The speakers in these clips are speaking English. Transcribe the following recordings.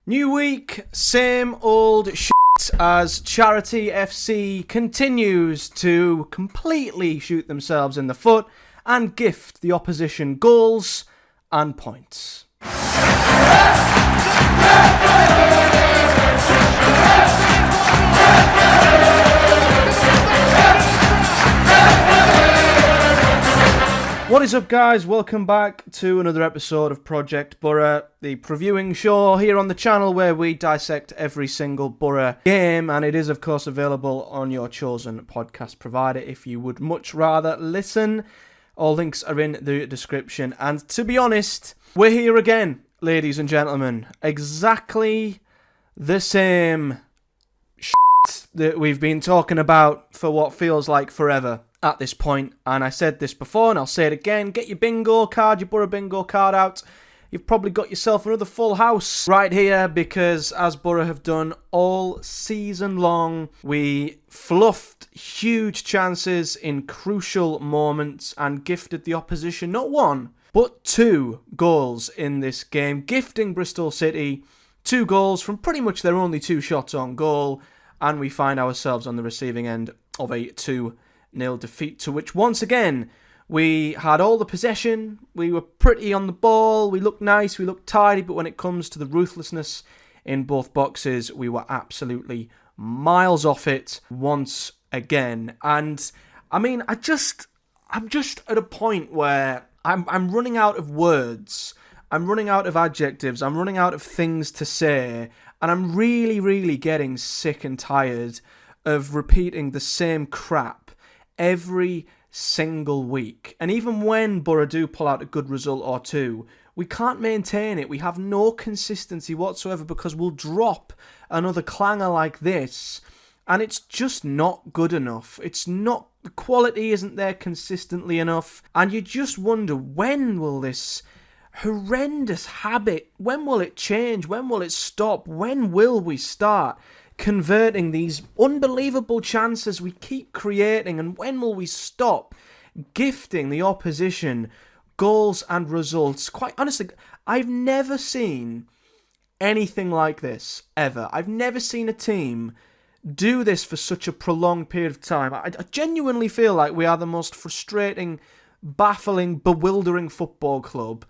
New week, same old shit as Charity FC continues to completely shoot themselves in the foot and gift the opposition goals and points. What is up, guys? Welcome back to another episode of Project Boro, the previewing show here on the channel where we dissect every single Boro game, and it is of course available on your chosen podcast provider if you would much rather listen. All links are in the description, and to be honest, we're here again, ladies and gentlemen. Exactly the same shit that we've been talking about for what feels like forever at this point, and I said this before and I'll say it again: get your bingo card, your Boro bingo card out. You've probably got yourself another full house right here, because as Boro have done all season long, we fluffed huge chances in crucial moments and gifted the opposition not one but 2 goals in this game, gifting Bristol City 2 goals from pretty much their only 2 shots on goal, and we find ourselves on the receiving end of a 2-0 defeat, to which once again we had all the possession, we were pretty on the ball, we looked nice, we looked tidy, but when it comes to the ruthlessness in both boxes, we were absolutely miles off it once again. And I mean, I'm just at a point where I'm running out of words, I'm running out of adjectives, I'm running out of things to say, and I'm really getting sick and tired of repeating the same crap every single week. And even when Boro do pull out a good result or 2, we can't maintain it. We have no consistency whatsoever, because we'll drop another clanger like this and it's just not good enough. It's not, the quality isn't there consistently enough, and you just wonder, when will this horrendous habit, when will it change? When will it stop? When will we start converting these unbelievable chances we keep creating, and when will we stop gifting the opposition goals and results? Quite honestly, I've never seen anything like this, ever. I've never seen a team do this for such a prolonged period of time. I genuinely feel like we are the most frustrating, baffling, bewildering football club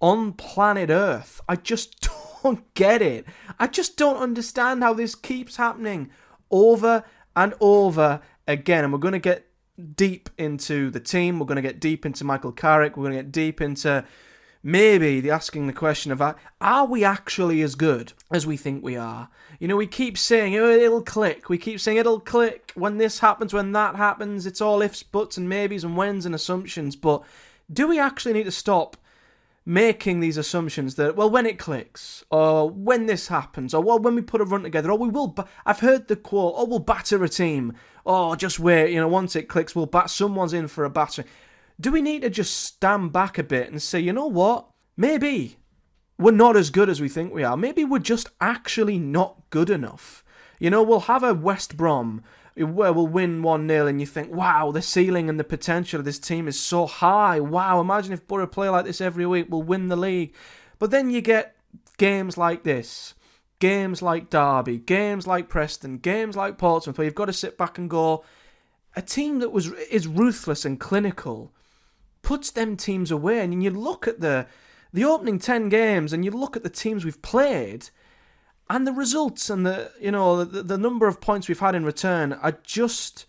on planet Earth. I just don't get it. I just don't understand how this keeps happening over and over again. And we're going to get deep into the team. We're going to get deep into Michael Carrick. We're going to get deep into maybe asking the question of, are we actually as good as we think we are? You know, we keep saying, oh, it'll click. We keep saying it'll click when this happens, when that happens. It's all ifs, buts and maybes and whens and assumptions. But do we actually need to stop making these assumptions that, well, when it clicks, or when this happens, or well, when we put a run together, or we will, I've heard the quote, oh, we'll batter a team, oh, just wait, you know, once it clicks, we'll someone's in for a battering. Do we need to just stand back a bit and say, you know what, maybe we're not as good as we think we are, maybe we're just actually not good enough. You know, we'll have a West Brom where we'll win 1-0 and you think, wow, the ceiling and the potential of this team is so high. Wow, imagine if Boro play like this every week, we'll win the league. But then you get games like this, games like Derby, games like Preston, games like Portsmouth, where you've got to sit back and go, a team that is ruthless and clinical puts them teams away. And you look at the opening 10 games and you look at the teams we've played, and the results and the number of points we've had in return are just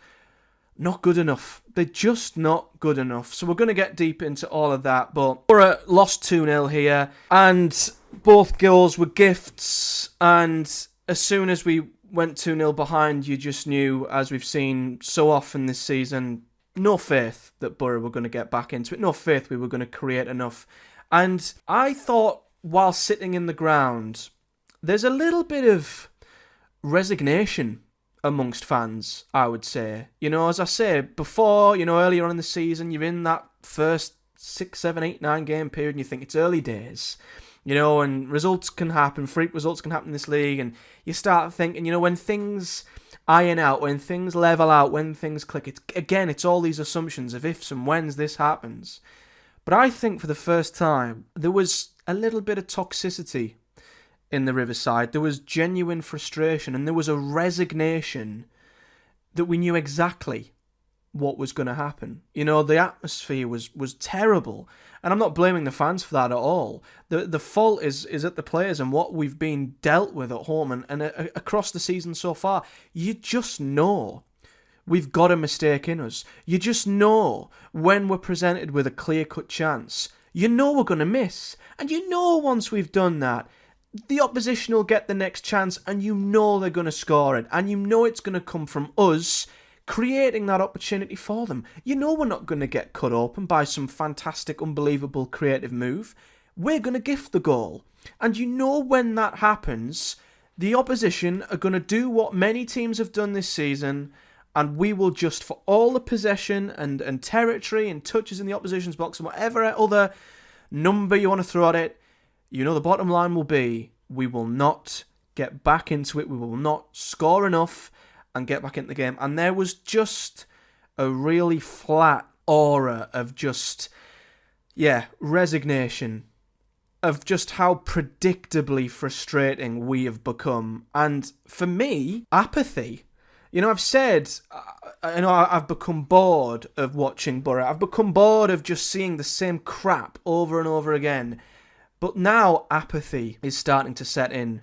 not good enough. They're just not good enough. So we're going to get deep into all of that. But Boro lost 2-0 here, and both goals were gifts. And as soon as we went 2-0 behind, you just knew, as we've seen so often this season, no faith that Boro were going to get back into it. No faith we were going to create enough. And I thought, while sitting in the ground, there's a little bit of resignation amongst fans, I would say. You know, as I say, before, you know, earlier on in the season, you're in that first 6, 7, 8, 9 game period and you think it's early days. You know, and results can happen, freak results can happen in this league, and you start thinking, you know, when things iron out, when things level out, when things click, it's all these assumptions of ifs and whens this happens. But I think for the first time, there was a little bit of toxicity in the Riverside. There was genuine frustration and there was a resignation that we knew exactly what was going to happen. You know, the atmosphere was terrible. And I'm not blaming the fans for that at all. The fault is at the players and what we've been dealt with at home and across the season so far. You just know we've got a mistake in us. You just know when we're presented with a clear-cut chance, you know we're going to miss. And you know once we've done that, the opposition will get the next chance and you know they're going to score it. And you know it's going to come from us creating that opportunity for them. You know we're not going to get cut open by some fantastic, unbelievable creative move. We're going to gift the goal. And you know when that happens, the opposition are going to do what many teams have done this season, and we will just, for all the possession and territory and touches in the opposition's box and whatever other number you want to throw at it, you know the bottom line will be we will not get back into it. We will not score enough and get back into the game. And there was just a really flat aura of just, resignation, of just how predictably frustrating we have become. And for me, apathy. You know, I've said, I've become bored of watching Boro. I've become bored of just seeing the same crap over and over again. But now apathy is starting to set in,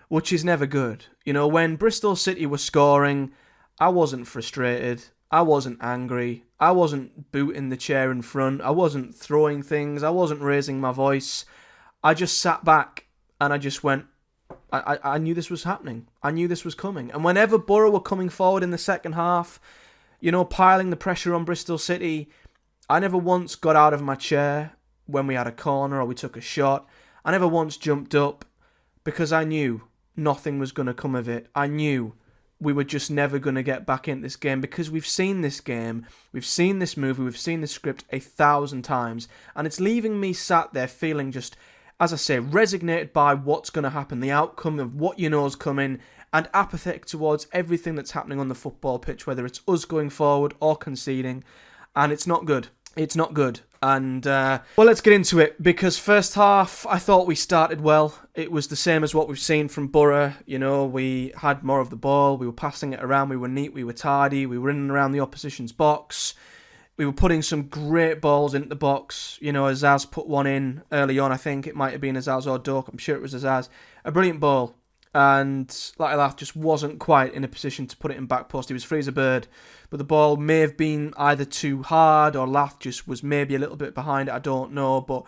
which is never good. You know, when Bristol City was scoring, I wasn't frustrated. I wasn't angry. I wasn't booting the chair in front. I wasn't throwing things. I wasn't raising my voice. I just sat back and I just went, I knew this was happening. I knew this was coming. And whenever Boro were coming forward in the second half, you know, piling the pressure on Bristol City, I never once got out of my chair when we had a corner or we took a shot. I never once jumped up because I knew nothing was going to come of it. I knew we were just never going to get back into this game because we've seen this game, we've seen this movie, we've seen this script 1,000 times. And it's leaving me sat there feeling just, as I say, resignated by what's going to happen, the outcome of what you know is coming, and apathetic towards everything that's happening on the football pitch, whether it's us going forward or conceding. And it's not good. It's not good. And, well, let's get into it, because first half, I thought we started well. It was the same as what we've seen from Boro. You know, we had more of the ball, we were passing it around, we were neat, we were tidy, we were in and around the opposition's box. We were putting some great balls into the box. You know, Azaz put one in early on, I think. It might have been Azaz or Doak, I'm sure it was Azaz. A brilliant ball. And Lath just wasn't quite in a position to put it in back post. He was free as a bird. But the ball may have been either too hard or Lath just was maybe a little bit behind it. I don't know. But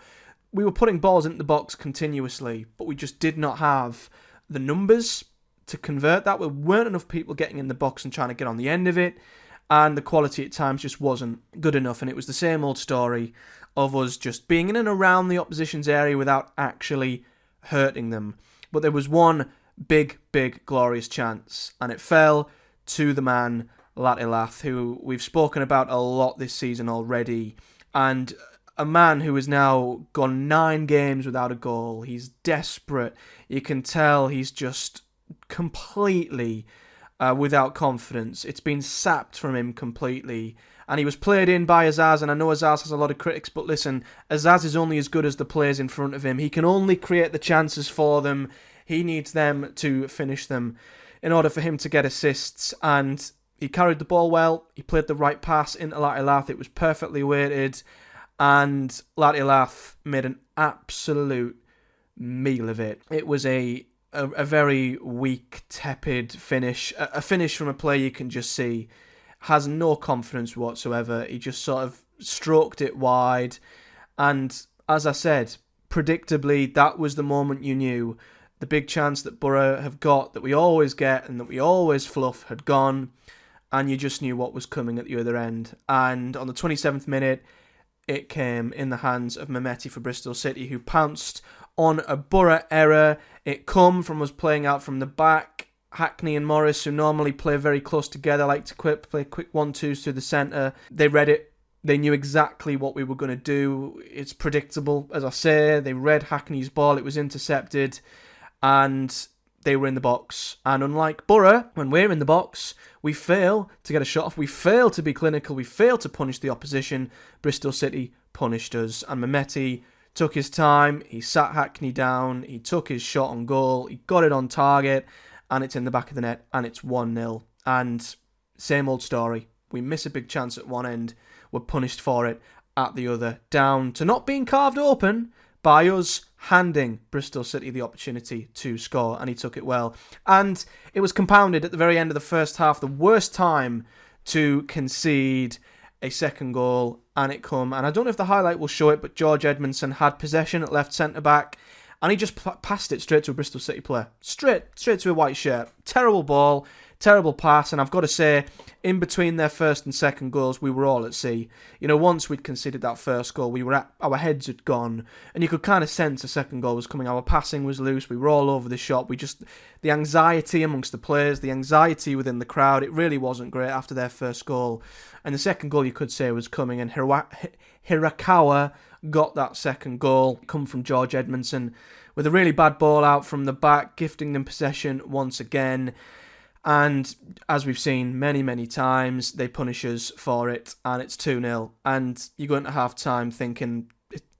we were putting balls into the box continuously. But we just did not have the numbers to convert that. There weren't enough people getting in the box and trying to get on the end of it. And the quality at times just wasn't good enough. And it was the same old story of us just being in and around the opposition's area without actually hurting them. But there was one big, glorious chance. And it fell to the man, Lath, who we've spoken about a lot this season already. And a man who has now gone 9 games without a goal. He's desperate. You can tell he's just completely without confidence. It's been sapped from him completely. And he was played in by Azaz, and I know Azaz has a lot of critics, but listen, Azaz is only as good as the players in front of him. He can only create the chances for them. He needs them to finish them in order for him to get assists. And he carried the ball well. He played the right pass into Lath. It was perfectly weighted. And Lath made an absolute meal of it. It was a very weak, tepid finish. A finish from a player you can just see has no confidence whatsoever. He just sort of stroked it wide. And as I said, predictably, that was the moment you knew the big chance that Boro have got, that we always get and that we always fluff, had gone. And you just knew what was coming at the other end. And on the 27th minute, it came in the hands of Mehmeti for Bristol City, who pounced on a Boro error. It come from us playing out from the back. Hackney and Morris, who normally play very close together, like to play quick 1-2s to the centre. They read it. They knew exactly what we were going to do. It's predictable, as I say. They read Hackney's ball. It was intercepted. And they were in the box. And unlike Boro, when we're in the box, we fail to get a shot off. We fail to be clinical. We fail to punish the opposition. Bristol City punished us. And Mehmeti took his time, he sat Hackney down, he took his shot on goal, he got it on target, and it's in the back of the net, and it's 1-0. And same old story. We miss a big chance at one end, we're punished for it at the other, down to not being carved open by us handing Bristol City the opportunity to score, and he took it well. And it was compounded at the very end of the first half, the worst time to concede a second goal, and it come. And I don't know if the highlight will show it, but George Edmondson had possession at left centre-back, and he just passed it straight to a Bristol City player. Straight to a white shirt. Terrible ball, terrible pass, and I've got to say, in between their first and second goals, we were all at sea. You know, once we'd conceded that first goal, our heads had gone, and you could kind of sense a second goal was coming. Our passing was loose, we were all over the shop. The anxiety amongst the players, the anxiety within the crowd, it really wasn't great after their first goal. And the second goal, you could say, was coming, and Hirakawa got that second goal, come from George Edmondson, with a really bad ball out from the back, gifting them possession once again. And as we've seen many, many times, they punish us for it, and it's 2-0. And you go into half-time thinking,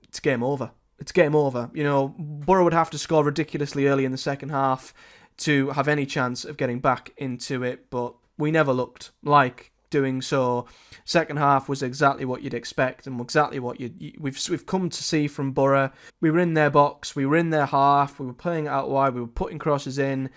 it's game over. It's game over. You know, Boro would have to score ridiculously early in the second half to have any chance of getting back into it, but we never looked like doing so. Second half was exactly what you'd expect, and exactly what we've come to see from Boro. We were in their box, we were in their half, we were playing it out wide, we were putting crosses in,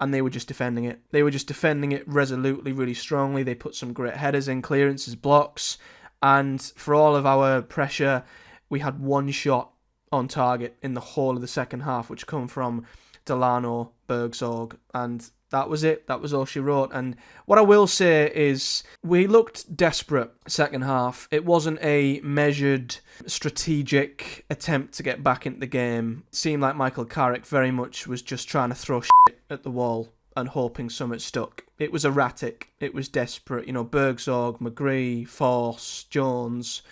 and they were just defending it. They were just defending it resolutely, really strongly. They put some great headers in, clearances, blocks, and for all of our pressure, we had one shot on target in the whole of the second half, which come from Delano Bergzorg, and that was it. That was all she wrote. And what I will say is we looked desperate second half. It wasn't a measured, strategic attempt to get back into the game. It seemed like Michael Carrick very much was just trying to throw shit at the wall and hoping something stuck. It was erratic. It was desperate. You know, Bergzorg, McGree, Force, Jones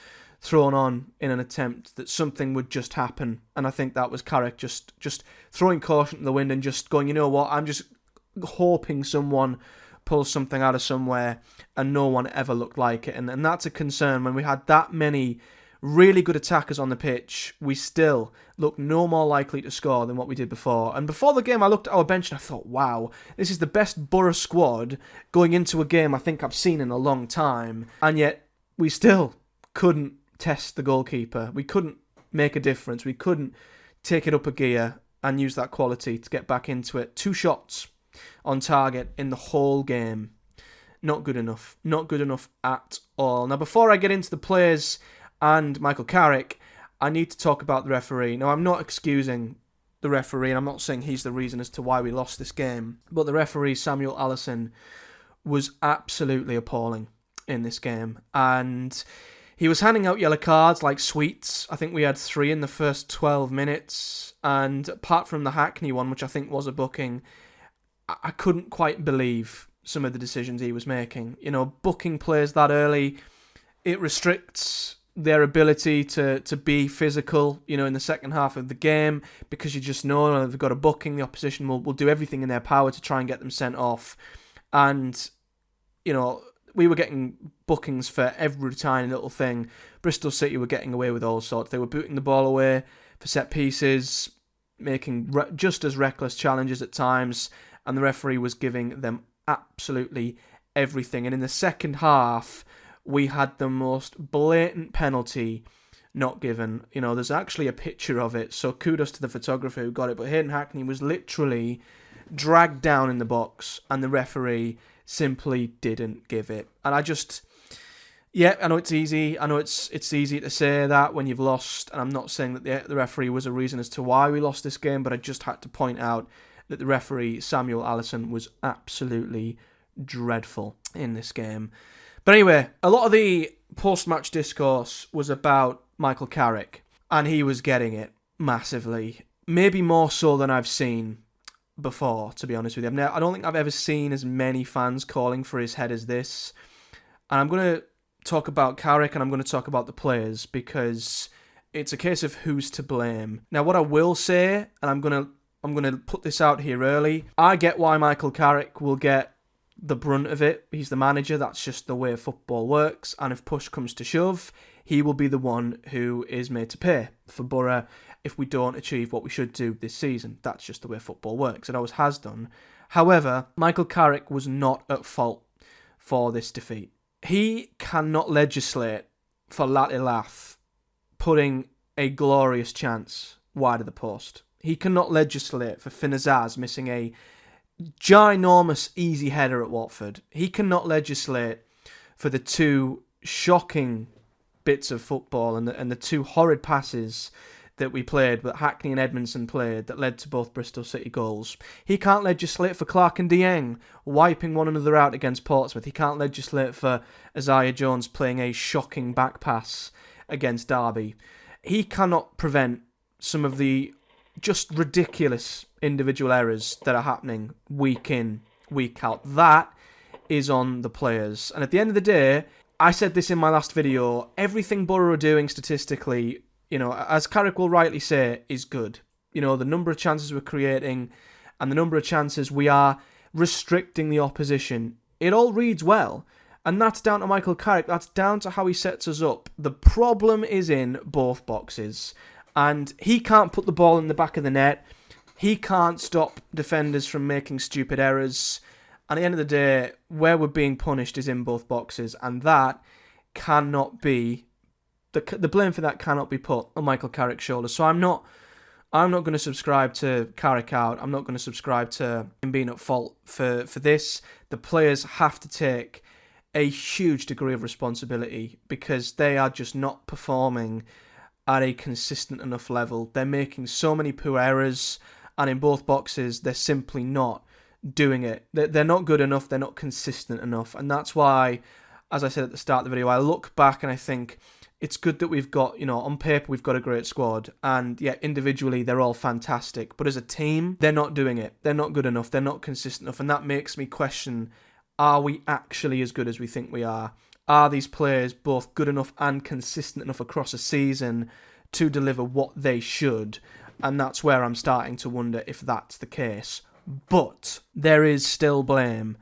thrown on in an attempt that something would just happen. And I think that was Carrick just throwing caution to the wind and just going, you know what, I'm just hoping someone pulls something out of somewhere, and no one ever looked like it. And that's a concern. When we had that many really good attackers on the pitch, we still look no more likely to score than what we did before. And before the game, I looked at our bench and I thought, wow, this is the best Boro squad going into a game I think I've seen in a long time. And yet we still couldn't test the goalkeeper. We couldn't make a difference. We couldn't take it up a gear and use that quality to get back into it. 2 shots on target in the whole game. Not good enough. Not good enough at all. Now, before I get into the players and Michael Carrick, I need to talk about the referee. Now, I'm not excusing the referee, and I'm not saying he's the reason as to why we lost this game, but the referee, Samuel Allison, was absolutely appalling in this game. And he was handing out yellow cards like sweets. I think we had 3 in the first 12 minutes. And apart from the Hackney one, which I think was a booking, I couldn't quite believe some of the decisions he was making. You know, booking players that early, it restricts their ability to be physical, you know, in the second half of the game, because you just know they've got a booking, the opposition will do everything in their power to try and get them sent off. And, you know, we were getting bookings for every tiny little thing. Bristol City were getting away with all sorts. They were booting the ball away for set pieces, making just as reckless challenges at times, and the referee was giving them absolutely everything. And in the second half, we had the most blatant penalty not given. You know, there's actually a picture of it, so kudos to the photographer who got it. But Hayden Hackney was literally dragged down in the box, and the referee simply didn't give it. And I know it's easy. I know it's easy to say that when you've lost, and I'm not saying that the referee was a reason as to why we lost this game, but I just had to point out that the referee, Samuel Allison, was absolutely dreadful in this game. But anyway, a lot of the post-match discourse was about Michael Carrick, and he was getting it massively. Maybe more so than I've seen before, to be honest with you. I don't think I've ever seen as many fans calling for his head as this. And I'm going to talk about Carrick, and I'm going to talk about the players, because it's a case of who's to blame. Now, what I will say, and I'm going to put this out here early, I get why Michael Carrick will get the brunt of it. He's the manager. That's just the way football works. And if push comes to shove, he will be the one who is made to pay for Boro if we don't achieve what we should do this season. That's just the way football works. It always has done. However, Michael Carrick was not at fault for this defeat. He cannot legislate for Latilath putting a glorious chance wide of the post. He cannot legislate for Finazaz missing a ginormous easy header at Watford. He cannot legislate for the two shocking bits of football and the two horrid passes that we played, that Hackney and Edmondson played, that led to both Bristol City goals. He can't legislate for Clark and Dieng wiping one another out against Portsmouth. He can't legislate for Isaiah Jones playing a shocking back pass against Derby. He cannot prevent some of the just ridiculous individual errors that are happening week in, week out. That is on the players. And at the end of the day, I said this in my last video, everything Boro are doing statistically, as Carrick will rightly say, is good. The number of chances we're creating and the number of chances we are restricting the opposition, it all reads well. And that's down to Michael Carrick. That's down to how he sets us up. The problem is in both boxes. And he can't put the ball in the back of the net. He can't stop defenders from making stupid errors. And at the end of the day, where we're being punished is in both boxes. And that cannot be... The blame for that cannot be put on Michael Carrick's shoulders. So I'm not going to subscribe to Carrick out. I'm not going to subscribe to him being at fault for this. The players have to take a huge degree of responsibility because they are just not performing at a consistent enough level. They're making so many poor errors, and in both boxes, they're simply not doing it. They're not good enough, they're not consistent enough, and that's why, as I said at the start of the video, I look back and I think it's good that we've got, on paper, we've got a great squad, and yeah, individually, they're all fantastic, but as a team, they're not doing it. They're not good enough, they're not consistent enough, and that makes me question, are we actually as good as we think we are? Are these players both good enough and consistent enough across a season to deliver what they should? And that's where I'm starting to wonder if that's the case. But there is still blame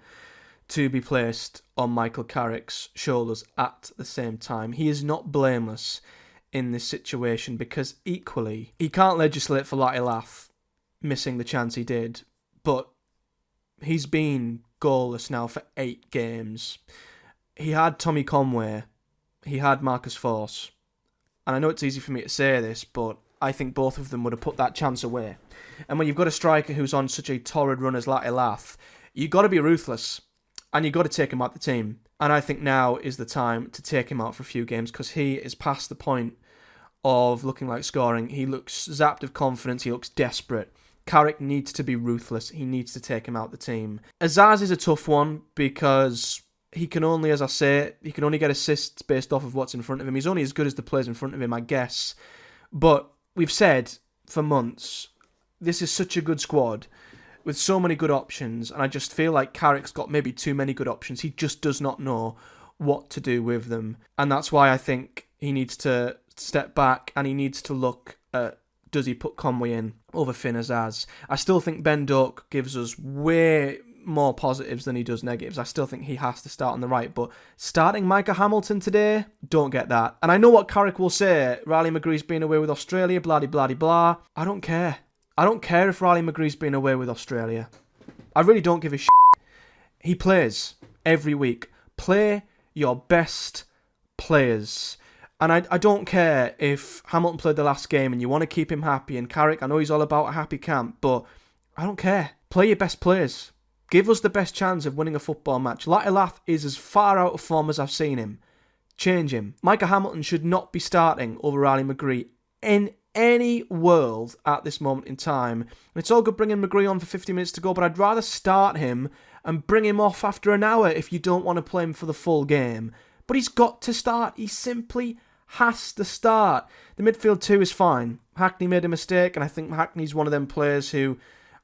to be placed on Michael Carrick's shoulders at the same time. He is not blameless in this situation because equally, he can't legislate for Latilath missing the chance he did, but he's been goalless now for 8 games. He had Tommy Conway, he had Marcus Force, and I know it's easy for me to say this, but I think both of them would have put that chance away. And when you've got a striker who's on such a torrid run as Latilath, you've got to be ruthless, and you've got to take him out the team. And I think now is the time to take him out for a few games, because he is past the point of looking like scoring. He looks zapped of confidence, he looks desperate. Carrick needs to be ruthless, he needs to take him out the team. Azaz is a tough one, because he can only, as I say, he can only get assists based off of what's in front of him. He's only as good as the players in front of him, I guess. But we've said for months, this is such a good squad with so many good options, and I just feel like Carrick's got maybe too many good options. He just does not know what to do with them. And that's why I think he needs to step back and he needs to look at, does he put Conway in over Finn Azaz? I still think Ben Doak gives us way more positives than he does negatives. I still think he has to start on the right, but starting Micah Hamilton today, don't get that. And I know what Carrick will say, Riley McGree's been away with Australia, blah blah blah. I don't care. I don't care if Riley McGree's been away with Australia. I really don't give a shit. He plays every week. Play your best players. And I don't care if Hamilton played the last game and you want to keep him happy, and Carrick, I know he's all about a happy camp, but I don't care. Play your best players. Give us the best chance of winning a football match. Latilath is as far out of form as I've seen him. Change him. Micah Hamilton should not be starting over Riley McGree in any world at this moment in time. And it's all good bringing McGree on for 50 minutes to go, but I'd rather start him and bring him off after an hour if you don't want to play him for the full game. But he's got to start. He simply has to start. The midfield two is fine. Hackney made a mistake, and I think Hackney's one of them players who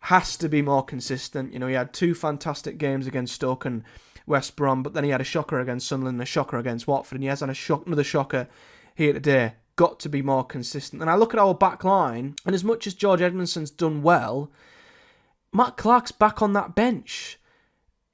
has to be more consistent. He had 2 fantastic games against Stoke and West Brom, but then he had a shocker against Sunderland and a shocker against Watford, and he has had another shocker here today. Got to be more consistent. And I look at our back line, and as much as George Edmondson's done well, Matt Clark's back on that bench.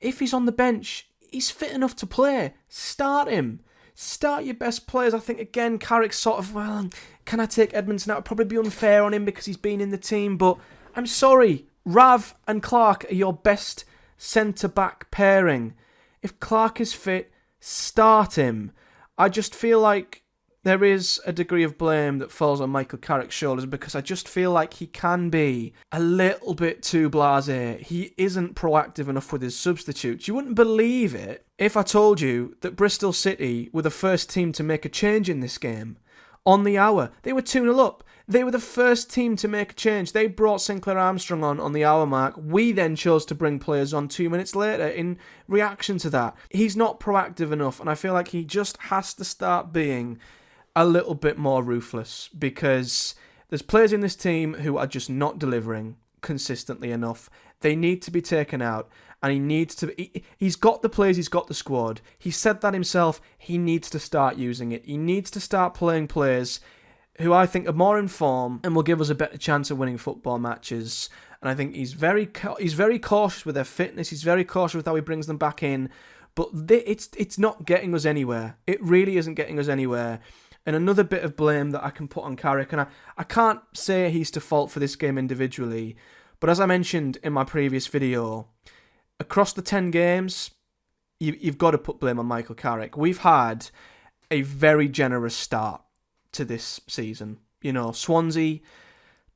If he's on the bench, he's fit enough to play. Start him. start your best players. I think, again, Carrick's sort of, well, can I take Edmondson out? It'd probably be unfair on him because he's been in the team, but I'm sorry, Rav and Clark are your best centre-back pairing. If Clark is fit, start him. I just feel like there is a degree of blame that falls on Michael Carrick's shoulders because I just feel like he can be a little bit too blasé. He isn't proactive enough with his substitutes. You wouldn't believe it if I told you that Bristol City were the first team to make a change in this game. On the hour, they were 2-0 up. They were the first team to make a change. They brought Sinclair Armstrong on the hour mark. We then chose to bring players on 2 minutes later in reaction to that. He's not proactive enough, and I feel like he just has to start being a little bit more ruthless because there's players in this team who are just not delivering consistently enough. They need to be taken out, and he's got the players, he's got the squad. He said that himself. He needs to start using it. He needs to start playing players who I think are more in form and will give us a better chance of winning football matches. And I think he's very cautious with their fitness. He's very cautious with how he brings them back in. But it's not getting us anywhere. It really isn't getting us anywhere. And another bit of blame that I can put on Carrick, and I can't say he's to fault for this game individually, but as I mentioned in my previous video, across the 10 games, you've got to put blame on Michael Carrick. We've had a very generous start to this season. You know, Swansea,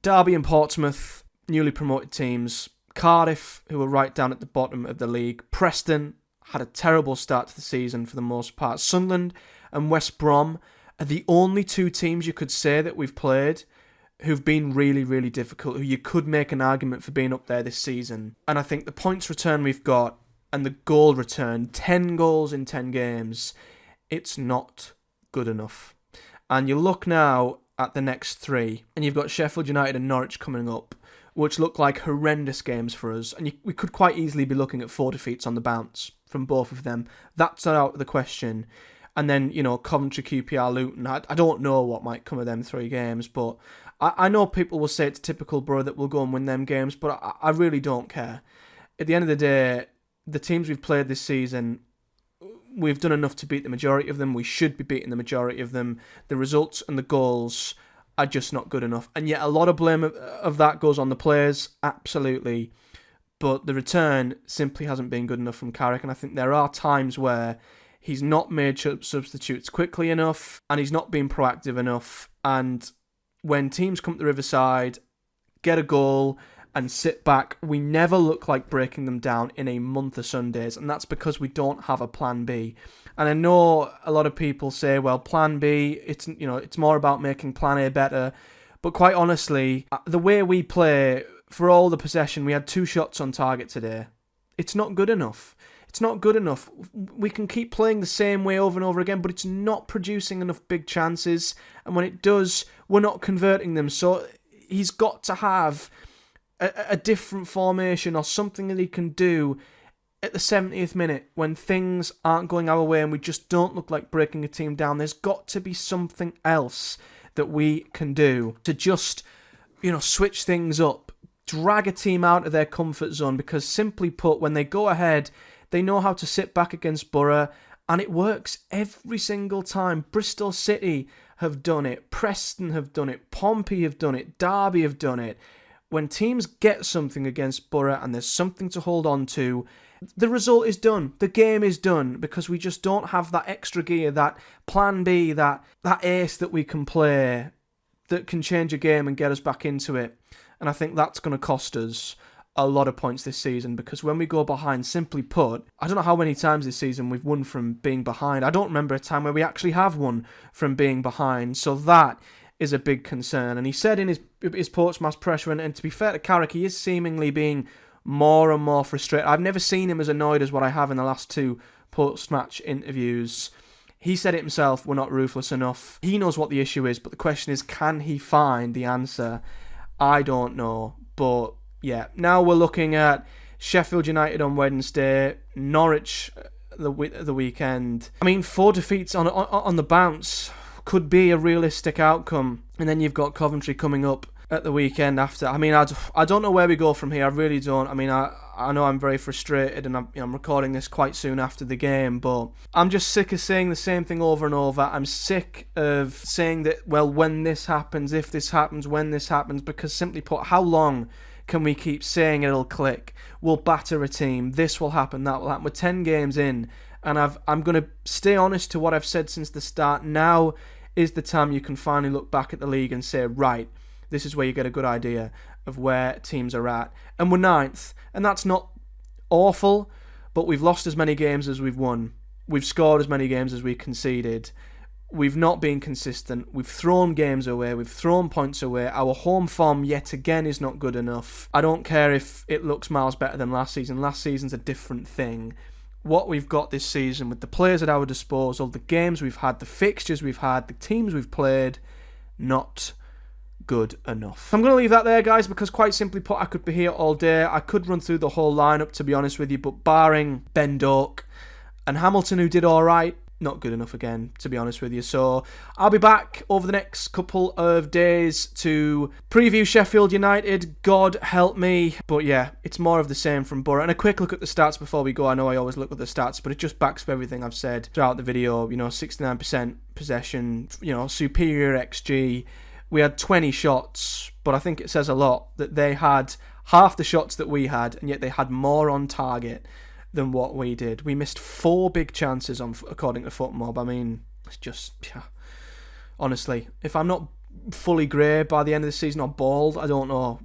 Derby and Portsmouth, newly promoted teams, Cardiff, who were right down at the bottom of the league, Preston had a terrible start to the season for the most part, Sunderland and West Brom are the only two teams you could say that we've played who've been really, really difficult, who you could make an argument for being up there this season. And I think the points return we've got and the goal return, 10 goals in 10 games, it's not good enough. And you look now at the next three, and you've got Sheffield United and Norwich coming up, which look like horrendous games for us. And we could quite easily be looking at 4 defeats on the bounce from both of them. That's not out of the question. And then, you know, Coventry, QPR, Luton. I don't know what might come of them 3 games, but I know people will say it's typical Boro that we'll go and win them games, but I really don't care. At the end of the day, the teams we've played this season, we've done enough to beat the majority of them. We should be beating the majority of them. The results and the goals are just not good enough. And yet a lot of blame of that goes on the players, absolutely. But the return simply hasn't been good enough from Carrick, and I think there are times where he's not made substitutes quickly enough, and he's not been proactive enough. And when teams come to the Riverside, get a goal, and sit back, we never look like breaking them down in a month of Sundays, and that's because we don't have a plan B. And I know a lot of people say, well, plan B, it's more about making plan A better. But quite honestly, the way we play, for all the possession, we had 2 shots on target today. It's not good enough. It's not good enough. We can keep playing the same way over and over again, but it's not producing enough big chances. And when it does, we're not converting them. So he's got to have a different formation or something that he can do at the 70th minute when things aren't going our way and we just don't look like breaking a team down. There's got to be something else that we can do to just, switch things up, drag a team out of their comfort zone, because simply put, when they go ahead, they know how to sit back against Boro, and it works every single time. Bristol City have done it, Preston have done it, Pompey have done it, Derby have done it. When teams get something against Boro and there's something to hold on to, the result is done. The game is done, because we just don't have that extra gear, that plan B, that ace that we can play that can change a game and get us back into it. And I think that's going to cost us a lot of points this season, because when we go behind, simply put, I don't know how many times this season we've won from being behind. I don't remember a time where we actually have won from being behind. So that is a big concern. And he said in his post-match pressure, and to be fair to Carrick, he is seemingly being more and more frustrated. I've never seen him as annoyed as what I have in the last 2 post-match interviews. He said it himself, we're not ruthless enough. He knows what the issue is, but the question is, can he find the answer? I don't know. But yeah, now we're looking at Sheffield United on Wednesday, Norwich the weekend. I mean, 4 defeats on the bounce could be a realistic outcome. And then you've got Coventry coming up at the weekend after. I mean, I don't know where we go from here. I really don't. I mean, I I know I'm very frustrated, and I'm recording this quite soon after the game, but I'm just sick of saying the same thing over and over. I'm sick of saying that, well, when this happens, if this happens, when this happens, because simply put, how long can we keep saying it'll click? We'll batter a team, this will happen, that will happen. We're 10 games in, and I'm going to stay honest to what I've said since the start. Now is the time you can finally look back at the league and say, right, this is where you get a good idea of where teams are at. And we're 9th, and that's not awful, but we've lost as many games as we've won. We've scored as many games as we conceded. We've not been consistent. We've thrown games away. We've thrown points away. Our home form, yet again, is not good enough. I don't care if it looks miles better than last season. Last season's a different thing. What we've got this season with the players at our disposal, the games we've had, the fixtures we've had, the teams we've played, not good enough. I'm going to leave that there, guys, because quite simply put, I could be here all day. I could run through the whole lineup, to be honest with you, but barring Ben Doak and Hamilton, who did all right, not good enough again, to be honest with you. So I'll be back over the next couple of days to preview Sheffield United. God help me. But yeah, it's more of the same from Boro. And a quick look at the stats before we go. I know I always look at the stats, but it just backs up everything I've said throughout the video. 69% possession, superior XG. We had 20 shots, but I think it says a lot that they had half the shots that we had, and yet they had more on target than what we did. We missed 4 big chances, according to FootMob. I mean, it's just, honestly, if I'm not fully grey by the end of the season or bald, I don't know,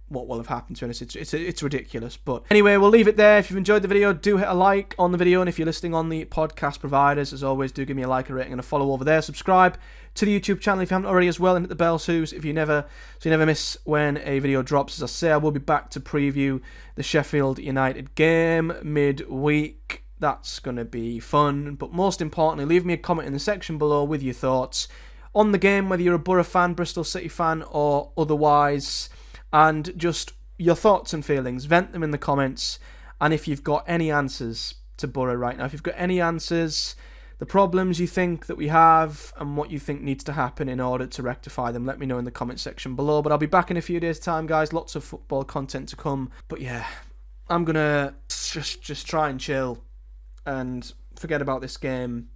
what will have happened to us. It's ridiculous. But anyway, we'll leave it there. If you've enjoyed the video, do hit a like on the video, and if you're listening on the podcast providers, as always, do give me a like, a rating, and a follow over there. Subscribe to the YouTube channel if you haven't already as well, and hit the bell so you never miss when a video drops. As I say, I will be back to preview the Sheffield United game midweek. That's going to be fun. But most importantly, leave me a comment in the section below with your thoughts on the game, whether you're a Boro fan, Bristol City fan, or otherwise, and just your thoughts and feelings. Vent them in the comments. And if you've got any answers to Boro right now, if you've got any answers, the problems you think that we have, and what you think needs to happen in order to rectify them, let me know in the comment section below. But I'll be back in a few days' time, guys. Lots of football content to come. But yeah, I'm going to just try and chill and forget about this game,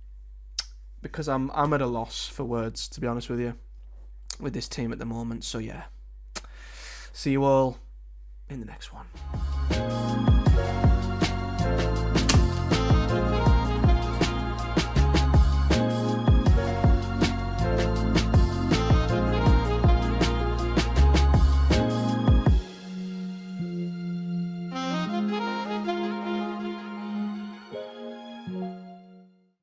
because I'm at a loss for words, to be honest with you, with this team at the moment. So yeah, see you all in the next one.